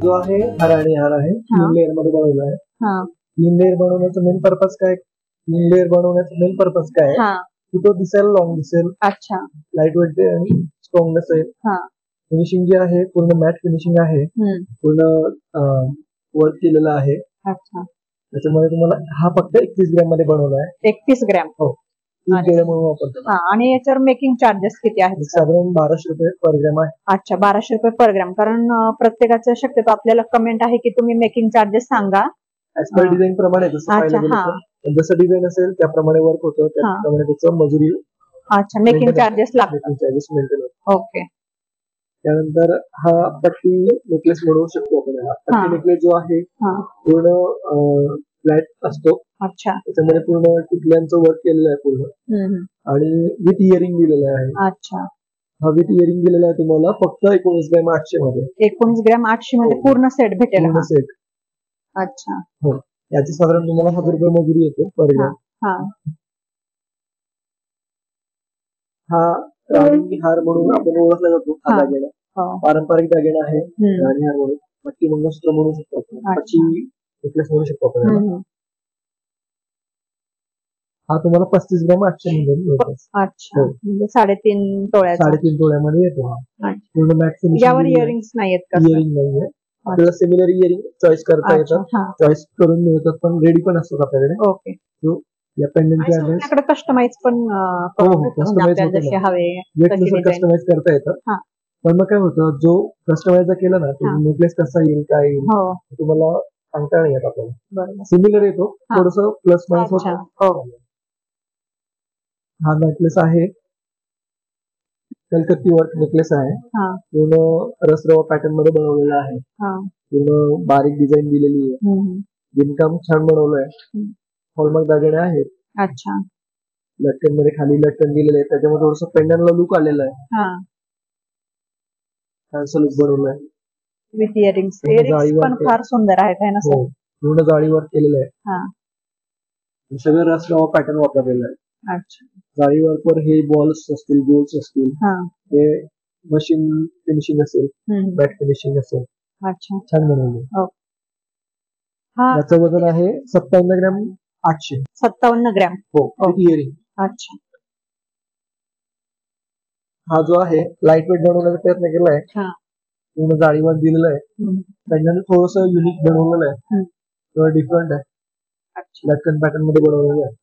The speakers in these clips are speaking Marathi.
जो आहे हा राणी हार आहे, 3 लेअर मध्ये बनवला आहे. 3 लेअर बनवण्याचा मेन पर्पज काय? 3 लेअर बनवण्याचा मेन पर्पज काय की तो दिसायला लॉंग दिसेल, अच्छा, लाईट वेट आणि स्ट्रॉंग असेल. फिनिशिंग जी आहे पूर्ण मॅट फिनिशिंग आहे, पूर्ण वर्क केलेलं आहे. अच्छा, त्याच्यामध्ये तुम्हाला हा फक्त 31 ग्रॅम मध्ये बनवला आहे. 31 ग्रॅम, हो, 3 केळं म्हणून वापरतो. आणि याच्यावर मेकिंग चार्जेस किती आहेत? साधारण 1200 रुपये पर ग्रॅम आहे. अच्छा, 1200 रुपये पर ग्रॅम. कारण प्रत्येकाचं शक्यतो आपल्याला कमेंट आहे की तुम्ही मेकिंग चार्जेस सांगा. ऍज पर डिझाईन प्रमाणे जसं डिझाईन असेल त्याप्रमाणे वर्क होतं, त्याप्रमाणे त्याचं मजुरी. अच्छा, मेकिंग चार्जेस लागतात. चार्जेस मेंटेन होतात. ओके. त्यानंतर हा पट्टी नेकलेस म्हणू शकतो आपण. पट्टी नेकलेस जो आहे पूर्ण फ्लॅट असतो. अच्छा, त्याच्यामध्ये पूर्ण टिकल्यांचं वर्क केलेलं आहे पूर्ण, आणि विथ इयरिंग दिलेलं आहे. अच्छा, हा विथ इयरिंग दिलेला आहे तुम्हाला फक्त 19 ग्रॅम 800 मध्ये. 19 ग्रॅम 800 मध्ये पूर्ण सेट भेटेल. पूर्ण सेट. अच्छा, हो. याची साधारण तुम्हाला 1000 रुपये मजुरी येते पर ग्रॅम. हा राणी हार म्हणून आपण ओळखला जातो. हा दागिना पारंपरिक दागिना आहे. राणी हार म्हणून, पट्टी मंगळसूत्र म्हणू शकतो आपण, पट्टी नेकलेस म्हणू शकतो आपण. हा तुम्हाला 35 ग्रॅम 800 मध्ये मिळतो. अच्छा, म्हणजे 3.5 तोळ्याचा. 3.5 तोळ्यामध्ये येतो हा. पूर्ण मॅट फिनिशिंग. यावर इयरिंग्स नाहीयेत का? इयरिंग नाहीये. आपल्याला सिमिलर इयरिंग चॉईस करता येतात. चॉईस करून मिळतात, पण रेडी पण असतात आपल्याकडे. ओके. या पेंडंटचे आपल्याकडे कस्टमाइज पण कस्टमाइज हवे कस्टमाइज करता येतात. पण मग काय होतं, जो कस्टमाइज केला ना तो नेकलेस कसा येईल काय येईल तुम्हाला सांगता नाही येत आपल्याला. सिमिलर येतो, थोडस प्लस मायनस होतं. हा नेकलेस आहे कलकत्ती वर्क नेकलेस आहे. पूर्ण रसरवा पॅटर्न मध्ये बनवलेला आहे. पूर्ण बारीक डिझाईन दिलेली आहे. विणकाम छान बनवलं आहे. हॉलमार्क दागिने आहेत. अच्छा, लटकन मध्ये खाली लटकन दिलेलं आहे, त्याच्यामध्ये थोडस पेंडंटला लुक आलेला आहे. छानसं लुक बनवलं आहे. With earrings. इयरिंग्स पण फार सुंदर आहेत है ना सर? पूर्ण जाळीवर केलेलं आहे. सगळं रसरवा पॅटर्न वापरलेला आहे. अच्छा, जाळी वर्कवर हे बॉल्स असतील, गोल्स असतील, हे मशीन फिनिशिंग असेल, मॅट फिनिशिंग असेल. अच्छा, छान बनवलं. याचं वजन आहे 57 ग्रॅम 800. 57 ग्रॅम, हो, विथ इयरिंग. अच्छा, हा जो आहे लाईट वेट बनवण्याचा प्रयत्न केला आहे. पूर्ण जाळीवर दिलेलं आहे. पेंडंट थोडस युनिक बनवलेलं आहे, थोडं डिफरंट आहे. लटकन पॅटर्न मध्ये बनवलेलं आहे.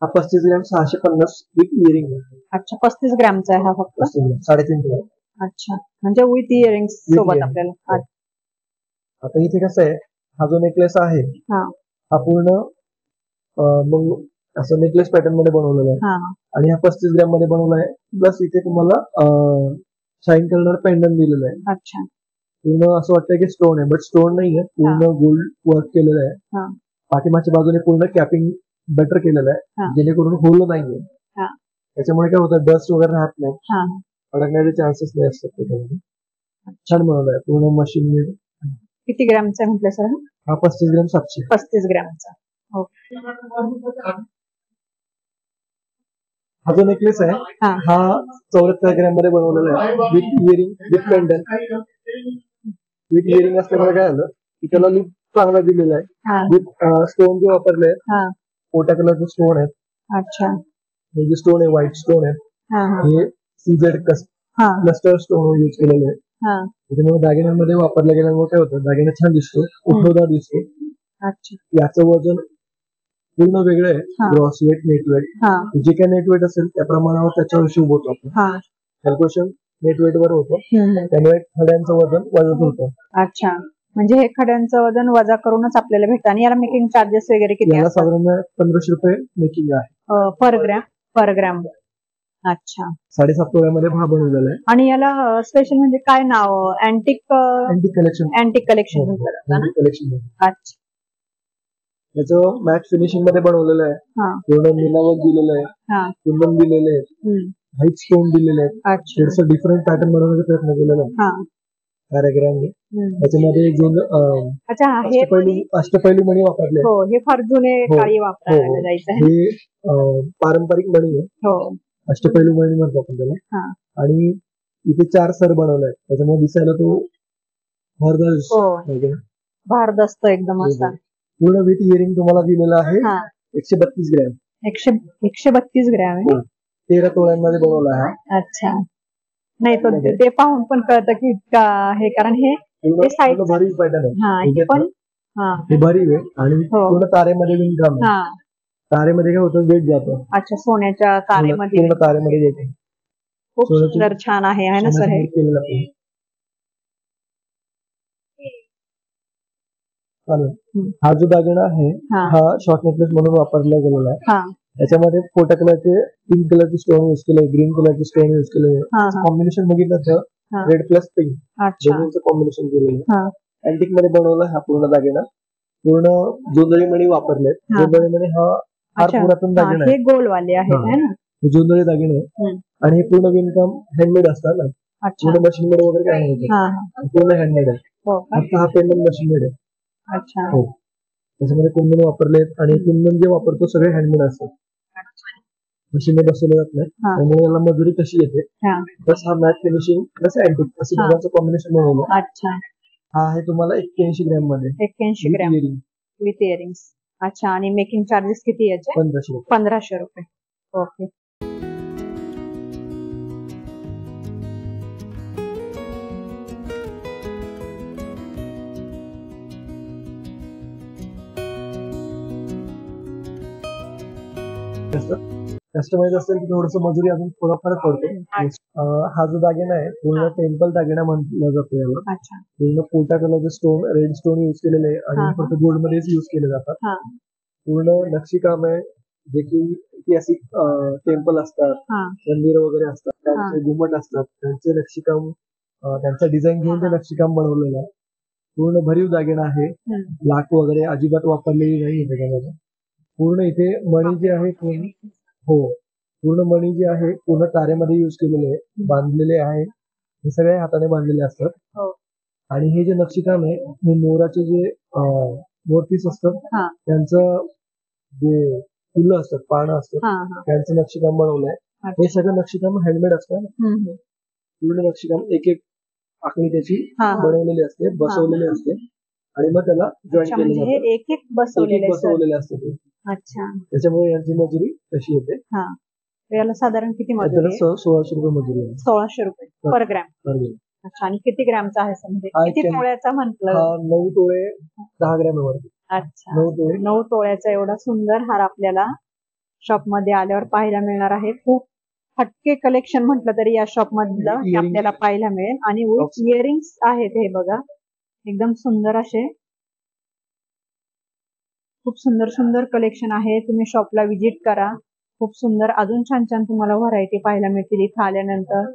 हा 35 ग्रॅम 650 विथ इयरिंग. अच्छा, 35 ग्रॅमचा आहे हा फक्त. 3.5 किलो. अच्छा, म्हणजे विथ इयरिंग सोबत आपल्याला. आता इथे कसं आहे, हा जो नेकलेस आहे हा पूर्ण मग असं नेकलेस पॅटर्न मध्ये बनवलेला आहे, आणि हा 35 ग्रॅम मध्ये बनवला आहे. प्लस इथे तुम्हाला शाईन करणार पेंडंट दिलेलं आहे. अच्छा, पूर्ण असं वाटतं की स्टोन आहे, बट स्टोन नाहीये, पूर्ण गोल्ड वर्क केलेलं आहे. पाठीमागच्या बाजूने पूर्ण कॅपिंग बेटर केलेलं आहे, जेणेकरून होल नाहीये. त्याच्यामुळे काय होतं, डस्ट वगैरे राहत नाही, अडकण्याचे चान्सेस नाही असतात त्याच्यामध्ये. छान बनवलं आहे पूर्ण मशीन. किती ग्रॅमचा म्हटलं सर? हा 35 ग्रॅम 700. 35 ग्रॅमचा. हा जो नेकलेस आहे हा 74 ग्रॅम मध्ये बनवलेला आहे, with earring, with pendant. With earring असल्यामुळे काय झालं की त्याला लुक चांगला दिलेला आहे. विथ स्टोन जे वापरले आहेत, मोठ्या कलरचे स्टोन आहेत. अच्छा, हे जे स्टोन आहे व्हाईट स्टोन आहे, हे सीझेड क्लस्टर स्टोन यूज केलेले आहे. त्याच्यामुळे दागिन्यांमध्ये वापरल्या गेल्यामुळे काय होतं, दागिना छान दिसतो, उठवदार दिसतो. अच्छा, याचं वजन पूर्ण वेगळं आहे. ग्रॉस वेट, नेट वेट, जे काही नेट वेट असेल त्या प्रमाणावर त्याच्यावर शिव होतो आपण. कॅल्क्युलेशन नेट वेट वर होतं, त्यामुळे खड्यांचं वजन वजन होतं. अच्छा, म्हणजे हे खड्यांचं वजन वजा करूनच आपल्याला भेटतं. आणि याला मेकिंग चार्जेस वगैरे किती? याला साधारण 1500 रुपये मेकिंग आहे पर ग्रॅम. अच्छा, 7.5 तोळ्यामध्ये हा बनवलेला आहे. आणि याला स्पेशल म्हणजे काय नाव? Antique collection. Antique collection collection. अच्छा, याचं मॅट फिनिशिंग मध्ये बनवलेलं आहे. पूर्ण मिलावट दिलेलं आहे, कुंदन दिलेले आहेत, व्हाईट स्टोन दिलेले आहेत. थोडंसं डिफरंट पॅटर्न बनवण्याचा प्रयत्न केलेला आहे कारागिरांनी. त्याच्यामध्ये अष्टपैलू मणी वापरले. हो, हे फार जुने काळी वापरायला जायचं. हे पारंपरिक मणी आहे, अष्टपैलू मणी म्हणतो आपण त्याला. आणि इथे 4 सर बनवलाय, त्याच्यामुळे दिसायला तो भारदास हो आहे का? भारदस्त एकदम असा. पूर्ण विथ इयरिंग तुम्हाला दिलेलं आहे हा 132 ग्रॅम. 132 ग्रॅम आहे. 13 तोळ्यांमध्ये बनवला आहे. अच्छा नाही तो ते पाहून पण कळतं की हे कारण हे साईड पूर्ण भरीव पॅटर्न आहे. हा हे पण हा हे भरीव आहे आणि पूर्ण तारेमध्ये विणकाम आहे. हा तारेमध्ये काय होतं वेट जातं. अच्छा सोन्याच्या तारेमध्ये पूर्ण तारेमध्ये येते. खूप सुंदर छान आहे ना सर हे. केलेलं आहे. हा जो दागिना आहे हा शॉर्ट नेकलेस म्हणून वापरला गेलेला आहे. त्याच्यामध्ये फोटा कलरचे पिंक कलरचे स्टोन यूज केले, ग्रीन कलरचे स्टोन यूज केले. कॉम्बिनेशन बघितलं तर रेड प्लस पिंक दोन्हीचं कॉम्बिनेशन केलेलं आहे. अँटिक मध्ये बनवला हा पूर्ण दागिना. पूर्ण जोंधळी मणी वापरले. जोंधळी मणी हा फार पुरातन दागिना आहे. हे गोलवाले आहेत है ना. जोंधळी दागिने आणि हे पूर्ण विणकाम हँडमेड असतात ना. पूर्ण मशीन मेड वगैरे काय नाही, पूर्ण हँडमेड आहे. फक्त हा पेंडंट मशीन मेड आहे. अच्छा हो त्याच्यामध्ये कुंदन वापरलेत आणि कुंदन जे वापरतो सगळे हँडमेड असतात. मशीनने बसवले जात नाही त्यामुळे याला मजुरी कशी येते. प्लस हा मॅट फिनिशिंग प्लस अँटिक असं दोघांचं कॉम्बिनेशन बनवलं. अच्छा हा आहे तुम्हाला 81 ग्रॅम मध्ये. 81 ग्रॅम विथ इयरिंग्स. अच्छा आणि मेकिंग चार्जेस किती याचे? 1500 रुपये. ओके कस्टमाइज असेल तर थोडस मजुरी अजून थोडा फरक पडतो. हा जो दागिना आहे पूर्ण टेम्पल दागिना म्हटला जातो याला. पूर्ण पोटा कलरचे स्टोन रेड स्टोन युज केलेले आहे आणि फक्त गोल्ड मध्येच युज केले जातात. पूर्ण नक्षीकाम आहे जे की ऐतिहासिक टेम्पल असतात, मंदिर वगैरे असतात त्यांचे घुमट असतात त्यांचे नक्षीकाम त्यांचा डिझाईन घेऊन ते नक्षीकाम बनवलेलं आहे. पूर्ण भरीव दागिना आहे. लाख वगैरे अजिबात वापरलेली नाही त्याच्यामध्ये. पूर्ण इथे मणी जे आहे हो पूर्ण मणी जे आहे पूर्ण तारेमध्ये युज केलेले आहे, बांधलेले आहे. हे सगळे हाताने बांधलेले असतात. आणि हे जे नक्षीकाम आहे हे मोराचे जे मोरपीस असतात त्यांचं जे फुलं असतात पानं असतात त्यांचं नक्षीकाम बनवलंय. हे सगळं नक्षीकाम हँडमेड असतं. पूर्ण नक्षीकाम एक एक आखणी त्याची बनवलेली असते, बसवलेली असते आणि मग त्याला जॉईन केलं जातं. एक एक बसवलेले असते. अच्छा त्याच्यामुळे यांची मजुरी कशी येते. याला साधारण किती मजुरी आहे? 1600 रुपये मजुरी आहे. 1600 रुपये पर ग्रॅम. अच्छा आणि किती ग्रॅमचा आहे म्हणजे किती तोळ्याचा म्हटलं? 9 तोळे 10 ग्रॅम वरती. अच्छा 9 तोळ्याचा एवढा सुंदर हार आपल्याला शॉप मध्ये आल्यावर पाहायला मिळणार आहे. खूप हटके कलेक्शन म्हटलं तरी या शॉप मधलं आपल्याला पाहायला मिळेल. आणि विथ इयरिंग्स आहेत हे बघा एकदम सुंदर असे. खूप सुंदर सुंदर कलेक्शन आहे. तुम्ही शॉपला व्हिजिट करा. खूप सुंदर अजून छान छान तुम्हाला व्हरायटी पाहायला मिळतील इथं आल्यानंतर.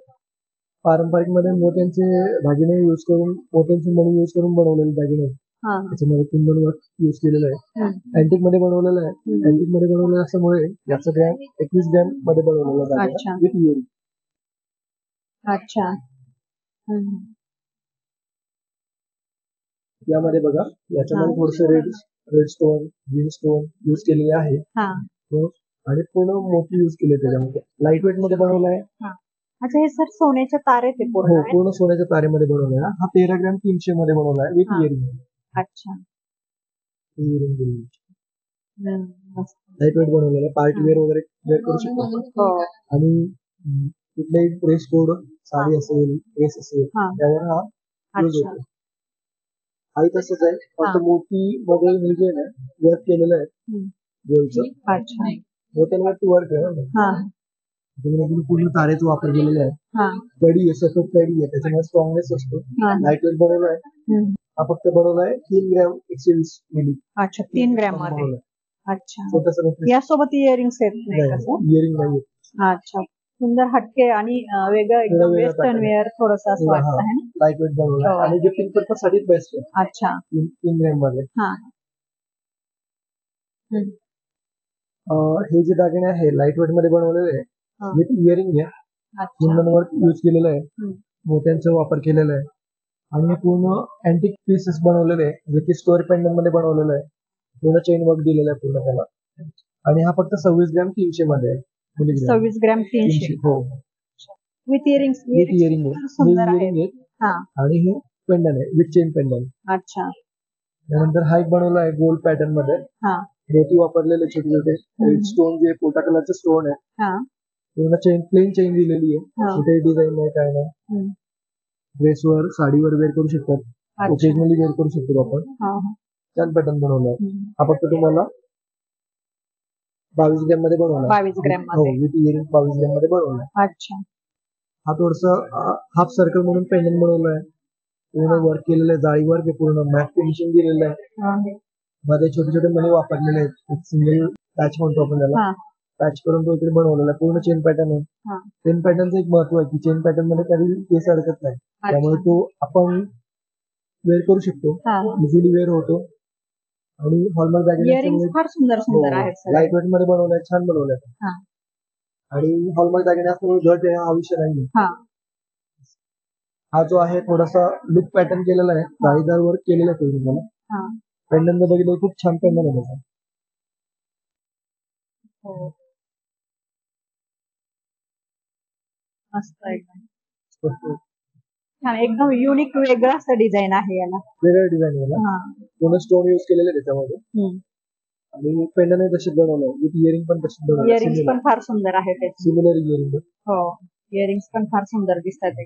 पारंपरिक मध्ये मोत्यांचे दागिने युज करून मोत्यांचे मणी युज करून बनवलेले दागिने त्याच्यामध्ये कुंदन वर्क युज केलेलं आहे. अँटिक मध्ये बनवलेलं आहे. अँटिक मध्ये बनवलेलं असल्यामुळे याचं ग्रॅम 21 ग्रॅम मध्ये बनवलेलं दागिना विथ इयरिंग. अच्छा यामध्ये बघा याच्यामध्ये थोडस red stone green stone use केलेले आहे आणि पूर्ण मोती युज केले त्याच्यामध्ये. लाईट वेट मध्ये बनवलं आहे. अच्छा हे सर सोन्याच्या तारेत आहे पूर्ण? हो पूर्ण सोन्याच्या तारेमध्ये बनवलं आहे. हा 13 ग्रॅम 300 मध्ये बनवला आहे विथ इयरिंग. अच्छा इयरिंग लाईट वेट बनवलेला आहे. पार्टी वेअर वगैरे वेअर करू शकतो. आणि कुठल्याही ड्रेस कोड साडी असेल ड्रेस असेल त्यावर हा यूज होतो. हाही तसंच आहे फक्त मोती मध्ये हे जे आहे वर्क केलेलं आहे गोल्डचं. मोत्यांवरती वर्क आहे. पूर्ण तारेचा वापर केलेला आहे. कडी आहे सतत कडी आहे त्याच्यामुळे स्ट्रॉंगनेस असतो. लाईट वेट बनवला आहे. हा फक्त बनवला आहे 3 ग्रॅम 120 मिली. अच्छा 3 ग्रॅम मध्ये. अच्छा यासोबत इयरिंग्स आहेत इयरिंग नाही. अच्छा सुंदर हटके आणि वेगळं एकदम वेस्टर्न वेअर थोडंसं असं वाटतं आहे. लाईट वेट बनवला आणि गिफ्टिंग पर्पज साठी बेस्ट आहे. अच्छा 3 ग्रॅम मध्ये. हे जे दागिने आहे लाईट वेट मध्ये बनवलेले आहे विथ इयरिंग आहे. कुंदन वर्क यूज केलेलं आहे. मोत्यांचा वापर केलेला आहे आणि हे पूर्ण अँटिक पीसेस बनवलेले आहे जे की स्टोरी पेंडंट मध्ये बनवलेलं आहे. पूर्ण चेन वर्क दिलेलं आहे पूर्ण त्याला. आणि हा फक्त 26 ग्रॅम 300 मध्ये आहे. 26 ग्रॅम 300 हो विथ इयरिंग्स. सुंदर आहे. आणि हे पेंडन आहे विथ चेन पेंडन. अच्छा. त्यानंतर हा एक बनवला आहे गोल्ड पॅटर्न मध्ये. मोती वापरलेले छोटे छोटे स्टोन जे पोटा कलरचे स्टोन आहे. पूर्ण चेन प्लेन चेन दिलेली आहे. कुठे डिझाईन नाही काय नाही. ड्रेसवर साडीवर वेअर करू शकतात. ओकेजनली वेअर करू शकतो आपण. छान पॅटर्न बनवलाय. हा फक्त तुम्हाला 22 ग्रॅम मध्ये बनवला. 22 ग्रॅम मध्ये. हो विथ इयरिंग 22 ग्रॅम मध्ये बनवला. अच्छा. हा थोडसा हाफ सर्कल म्हणून पेंडन बनवलाय. पूर्ण वर्क केलेलं आहे. जाळी वर्क आहे. पूर्ण मॅट फिनिशिंग दिलेलं आहे. मध्ये छोटे छोटे मणी वापरलेले आहेत. सिंगल पॅच म्हणतो आपण त्याला. पॅच करून तो इकडे बनवलेला आहे. पूर्ण चेन पॅटर्न आहे. चेन पॅटर्नचं एक महत्व आहे की चेन पॅटर्न मध्ये कधी केस अडकत नाही. त्यामुळे तो आपण वेअर करू शकतो. इझिली वेअर होतो. आणि हॉलमार्क दागिने फार सुंदर सुंदर आहेत. लाईट वेट मध्ये बनवलाय. छान बनवलाय. आणि हॉलमार्क दागिने असल्यामुळे घट हा विषय नाही. हा जो आहे थोडासा लुक पॅटर्न केलेला आहे. जाळीदार वर्क केलेलं आहे तुम्हाला. पेंडन जर बघितलं खूप छान पेंडन आहे त्याचा. मस्त एकदम छान एकदम युनिक वेगळं असं डिझाईन आहे याला. वेगळं डिझाईन याला. पूर्ण स्टोन यूज केलेले त्याच्यामध्ये. आणि पेंडन आहे तशीच बनवलं. विथ इयरिंग पण तशीच बनवलं. इयरिंग्स पण फार सुंदर आहे त्याचे. Similar earring. हो इयरिंग्स पण फार सुंदर दिसतात.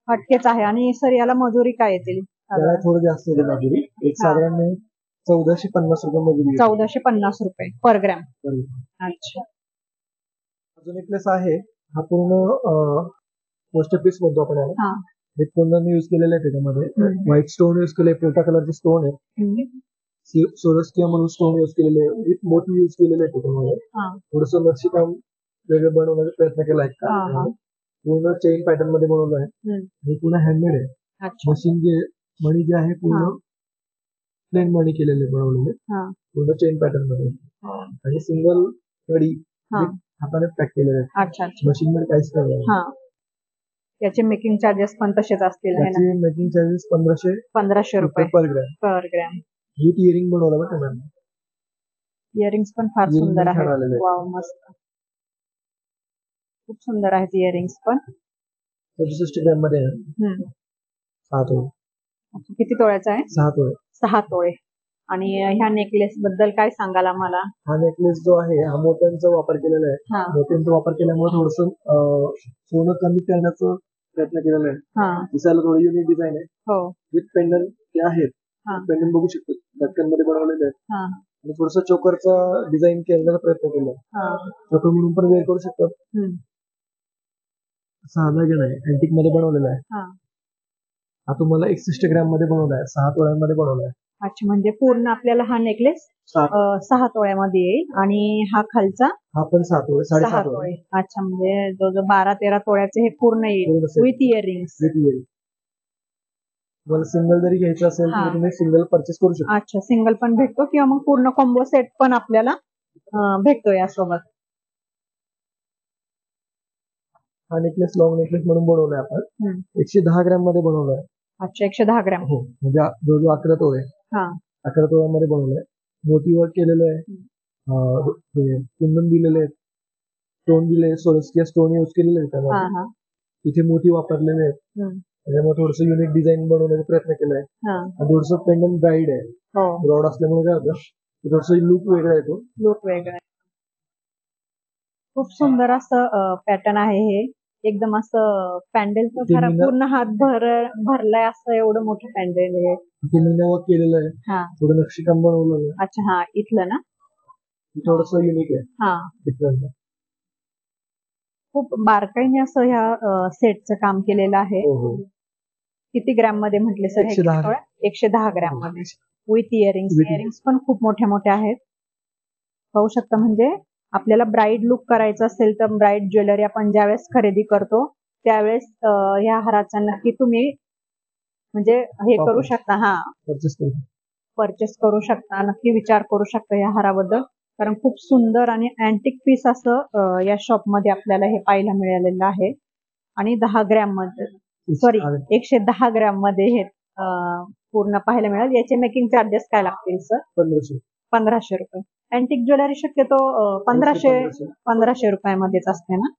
हटकेच आहे. आणि सर याला मजुरी काय येतील? त्याला थोडं जास्त येते मजुरी. एक साधारण 1450 रुपये मजुरी. 1450 रुपये पर ग्रॅम. अच्छा. अजून नेकलेस आहे. हा पूर्ण पोस्टर पीस म्हणतो आपण याला. विथ कुंदन यूज केलेलं आहे त्याच्यामध्ये. व्हाईट स्टोन यूज केले. पोटा कलरचे स्टोन आहे. सोरस्किया म्हणून स्टोन यूज केलेले आहे. विथ मोती यूज केलेले आहे त्याच्यामध्ये. थोडस नक्षीकाम वेगळं बनवण्याचा प्रयत्न केला आहे. पूर्ण चेन पॅटर्न मध्ये बनवलं आहे. हे पूर्ण हँडमेड आहे. मशीन जे मणी जे आहे पूर्ण प्लेन मणी केलेले बनवलेले. पूर्ण चेन पॅटर्न मध्ये. आणि सिंगल कडी हाताने पॅक केलेले आहेत. मशीन मध्ये काहीच नाही. याचे मेकिंग चार्जेस पण तसेच असतील. याचे मेकिंग चार्जेस 1500 रुपये पर ग्रॅम. विथ इयरिंग बनवलं बघा मॅम. इयरिंग्स पण फार सुंदर आहेत. वाव मस्त. खूप सुंदर आहेत इयरिंग्स पण. 67 ग्रॅम मध्ये आहे. 6 तोळे. किती तोळ्याचा आहे? 6 तोळे. 6 तोळे. आणि ह्या नेकलेस बद्दल काय सांगाल आम्हाला? हा नेकलेस जो आहे हा मोत्यांचा वापर केलेला आहे. मोत्यांचा वापर केल्यामुळे थोडस सोनं कमी करण्याचा प्रयत्न केलेला आहे. दिसायला थोडं युनिक डिझाईन आहे. विथ पेंडन ते आहेत. पेंडन बघू शकतो. धक्कन मध्ये बनवलेले आहेत. आणि थोडस चोकरचा डिझाईन करण्याचा प्रयत्न केला. चोकर म्हणून पण वेअर करू शकतात. साधा घेणं आहे. अँटिक मध्ये बनवलेला आहे. हा तुम्हाला 61 ग्रॅम मध्ये बनवला आहे. 6 तोळ्यांमध्ये बनवला आहे. अच्छा. म्हणजे पूर्ण आपल्याला हा नेकलेस 6 तोळ्यामध्ये येईल. आणि हा खालचा हा पण 6 तोळे. 6.5 तोळे. अच्छा. म्हणजे जो 12-13 तोळ्याचे हे पूर्ण येईल विथ इयरिंग्स. तुम्हाला सिंगल जरी घ्यायचं असेल तर तुम्ही सिंगल परचेस करू शकता. अच्छा. सिंगल पण भेटतो किंवा मग पूर्ण कॉम्बो सेट पण आपल्याला भेटतो यासोबत. हा नेकलेस लॉंग नेकलेस म्हणून बनवलाय आपण. 110 ग्रॅम मध्ये बनवलाय. अच्छा. 110 ग्रॅम. हो. म्हणजे जवळजवळ 11 तोळे. 11 तोळ्यामध्ये बनवलाय. मोती वर्क केलेलं आहे. कुंदन दिलेले आहेत. स्टोन दिले. सोरस्किया स्टोन यूज केलेले आहेत त्यामध्ये. इथे मोती वापरलेले आहेत. त्याच्यामुळे थोडस युनिक डिझाईन बनवण्याचा प्रयत्न केलाय. थोडस पेंडन ब्राईड आहे. ब्रॉड असल्यामुळे काय होतं थोडस लुक वेगळा येतो. लुक वेगळा. खूप सुंदर असं पॅटर्न आहे हे. एकदम असं पॅन्डलचं पूर्ण हात भरलाय असं एवढं मोठं पॅन्डल आहे. वर्क केलेलं आहे. थोडं नक्षीकाम बनवलेलं आहे. अच्छा. हा इथलं ना. थोडस युनिक आहे. खूप बारकाईने असं ह्या सेटचं काम केलेलं आहे. किती ग्रॅम मध्ये म्हटले सर? 110 ग्रॅम मध्ये विथ इयरिंग्स. इयरिंग्स पण खूप मोठ्या मोठ्या आहेत. पाहू शकता. म्हणजे आपल्याला ब्राईड लुक करायचं असेल तर ब्राईड ज्वेलरी आपण ज्यावेळेस खरेदी करतो त्यावेळेस ह्या हाराचा नक्की तुम्ही म्हणजे हे करू शकता. परचेस करू शकता. नक्की विचार करू शकता या हाराबद्दल. कारण खूप सुंदर आणि अँटिक पीस असं या शॉप मध्ये आपल्याला हे पाहायला मिळालेलं आहे. आणि 10 ग्रॅम मध्ये 110 ग्रॅम मध्ये हे पूर्ण पाहायला मिळेल. याचे मेकिंग चार्जेस काय लागतील सर? 1500 रुपये. अँटिक ज्वेलरी शक्यतो 1500 रुपयामध्येच असते ना.